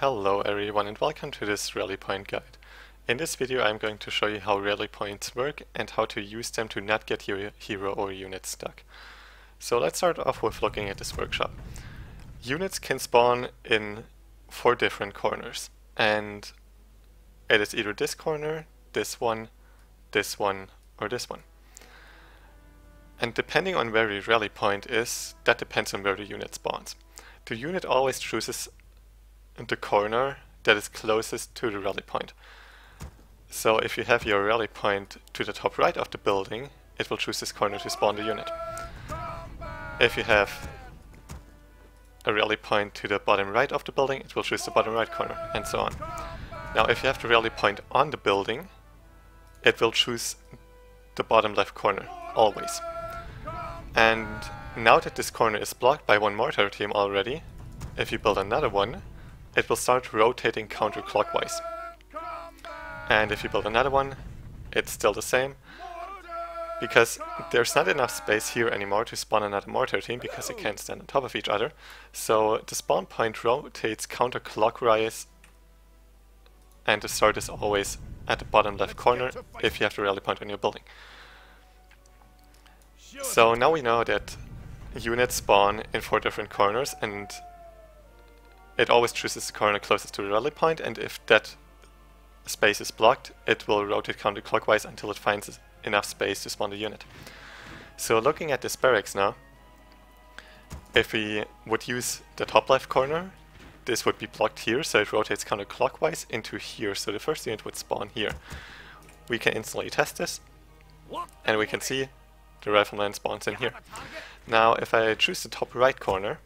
Hello everyone and welcome to this rally point guide. In this video I'm going to show you how rally points work and how to use them to not get your hero or unit stuck. So let's start off with looking at this workshop. Units can spawn in 4 different corners, and it is either this corner, this one, or this one. And depending on where your rally point is, that depends on where the unit spawns. The unit always chooses the corner that is closest to the rally point. So if you have your rally point to the top right of the building, it will choose this corner to spawn the unit. If you have a rally point to the bottom right of the building, it will choose the bottom right corner, and so on. Now if you have the rally point on the building, it will choose the bottom left corner, always. And now that this corner is blocked by one mortar team already, if you build another one, it will start rotating counterclockwise. And if you build another one, it's still the same, because there's not enough space here anymore to spawn another mortar team because they can't stand on top of each other. So the spawn point rotates counterclockwise, and the start is always at the bottom left corner if you have the rally point on your building. So now we know that units spawn in 4 different corners, and it always chooses the corner closest to the rally point, and if that space is blocked, it will rotate counterclockwise until it finds enough space to spawn the unit. So looking at this barracks now, if we would use the top left corner, this would be blocked here, so it rotates counterclockwise into here, so the first unit would spawn here. We can instantly test this, and we can see the rifleman spawns in here. Now if I choose the top right corner,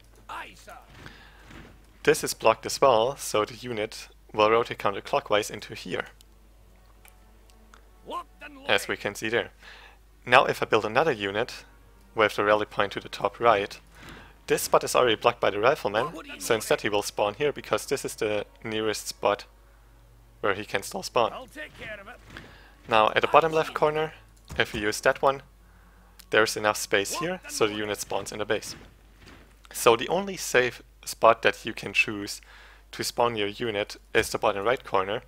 this is blocked as well, so the unit will rotate counterclockwise into here, as we can see there. Now if I build another unit with the rally point to the top right, this spot is already blocked by the rifleman, so instead he will spawn here because this is the nearest spot where he can still spawn. Now at the bottom left corner, if we use that one, there's enough space here, so the unit spawns in the base. So the only safe spot that you can choose to spawn your unit is the bottom right corner,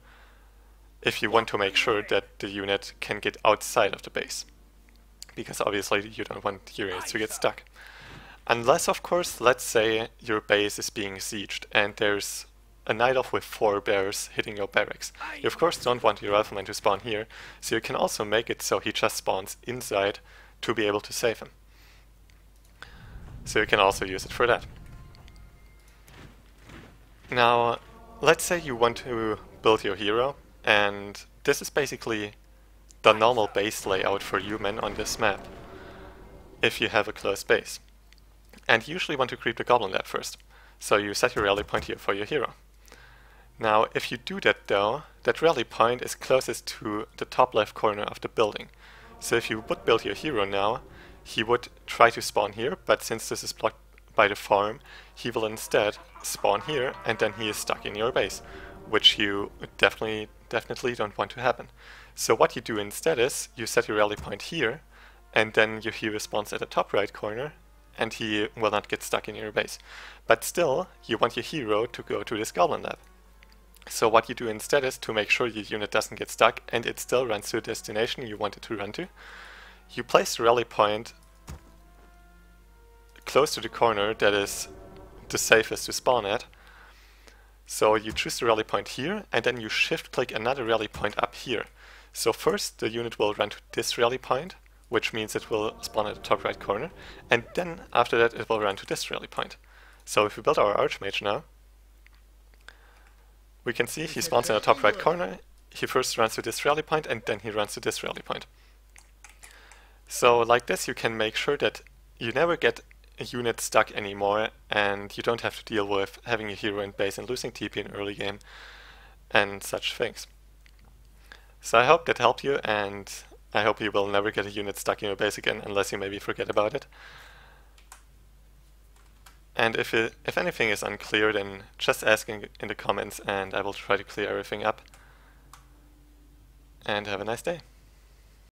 if you want to make sure that the unit can get outside of the base, because obviously you don't want your units to get stuck. Unless, of course, let's say your base is being sieged and there's a night off with 4 bears hitting your barracks. You of course don't want your rifleman to spawn here, so you can also make it so he just spawns inside to be able to save him. So you can also use it for that. Now, let's say you want to build your hero, and this is basically the normal base layout for human on this map, if you have a closed base. And you usually want to creep the goblin lab first, so you set your rally point here for your hero. Now, if you do that though, that rally point is closest to the top left corner of the building. So if you would build your hero now, he would try to spawn here, but since this is blocked by the farm, he will instead spawn here, and then he is stuck in your base, which you definitely don't want to happen. So what you do instead is, you set your rally point here, and then your hero spawns at the top right corner, and he will not get stuck in your base. But still, you want your hero to go to this goblin lab. So what you do instead is, to make sure your unit doesn't get stuck and it still runs to the destination you want it to run to, you place the rally point close to the corner that is the safest to spawn at. So you choose the rally point here, and then you shift click another rally point up here. So first the unit will run to this rally point, which means it will spawn at the top right corner, and then after that it will run to this rally point. So if we build our archmage now, we can see he spawns in the top right corner, he first runs to this rally point, and then he runs to this rally point. So like this you can make sure that you never get a unit stuck anymore, and you don't have to deal with having a hero in base and losing TP in early game and such things. So I hope that helped you, and I hope you will never get a unit stuck in your base again unless you maybe forget about it. And if anything is unclear, then just ask in the comments and I will try to clear everything up. And have a nice day.